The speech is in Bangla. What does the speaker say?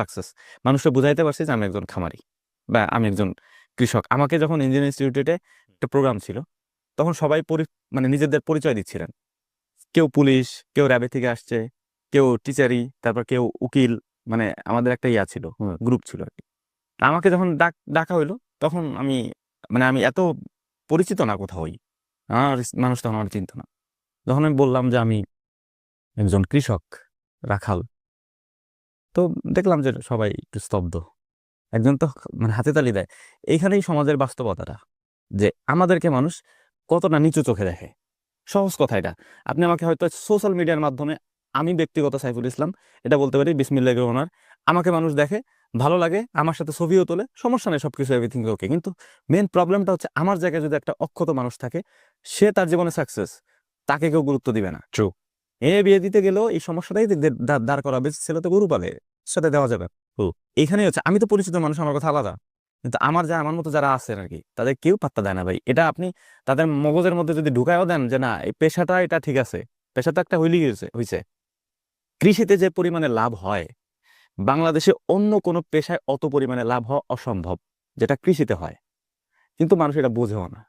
সাকসেস। মানুষকে বুঝাইতে পারছি যে আমি একজন খামারি বা আমি একজন কৃষক। আমাকে যখন ইঞ্জিনিয়ারিং ইনস্টিটিউটে একটা প্রোগ্রাম ছিল, তখন সবাই মানে নিজেদের পরিচয় দিচ্ছিলেন। কেউ পুলিশ, কেউ র্যাবে থেকে আসছে, কেউ টিচারি, তারপর কেউ উকিল। মানে আমাদের একটা ইয়া ছিল, গ্রুপ ছিল আর কি। আমাকে যখন ডাকা হইলো, তখন আমি এত পরিচিত না কোথাওই। আর মানুষ তখন আমার চিনত না। যখন আমি বললাম যে আমি একজন কৃষক, রাখাল, তো দেখলাম যে সবাই একটু স্তব্ধ। একজন তো মানে হাতে তালি দেয়। এইখানেই সমাজের বাস্তবতাটা, যে আমাদেরকে মানুষ কতটা নিচু চোখে দেখে। সহজ কথা এটা। আপনি আমাকে হয়তো সোশ্যাল মিডিয়ার মাধ্যমে, আমি ব্যক্তিগত সাইফুল ইসলাম এটা বলতে পারি, বিসমিল্লাহির রহমানির রহিম, আমাকে মানুষ দেখে, ভালো লাগে, আমার সাথে ছবিও তোলে, সমস্যা নেই, সবকিছু এভরিথিং ওকে। কিন্তু মেন প্রবলেমটা হচ্ছে, আমার জায়গায় যদি একটা অক্ষত মানুষ থাকে, সে তার জীবনে সাকসেস, তাকে কেউ গুরুত্ব দিবে না। ট্রু। বিয়ে দিতে গেলেও এই সমস্যাটাই দাঁড় করাবে, ছেলে তো গরু পালে, সাথে দেওয়া যাবে। এইখানেই হচ্ছে, আমি তো পরিচিত মানুষ, আমার কথা আলাদা। কিন্তু আমার মতো যারা আছে আর কি, তাদের কেউ পাত্তা দেয় না ভাই। এটা আপনি তাদের মগজের মধ্যে যদি ঢুকায়ও দেন যে না, এই পেশাটা এটা ঠিক আছে, পেশাটা একটা হইছে। কৃষিতে যে পরিমাণে লাভ হয়, বাংলাদেশে অন্য কোনো পেশায় অত পরিমাণে লাভ হওয়া অসম্ভব, যেটা কৃষিতে হয়। কিন্তু মানুষ এটা বোঝেও না।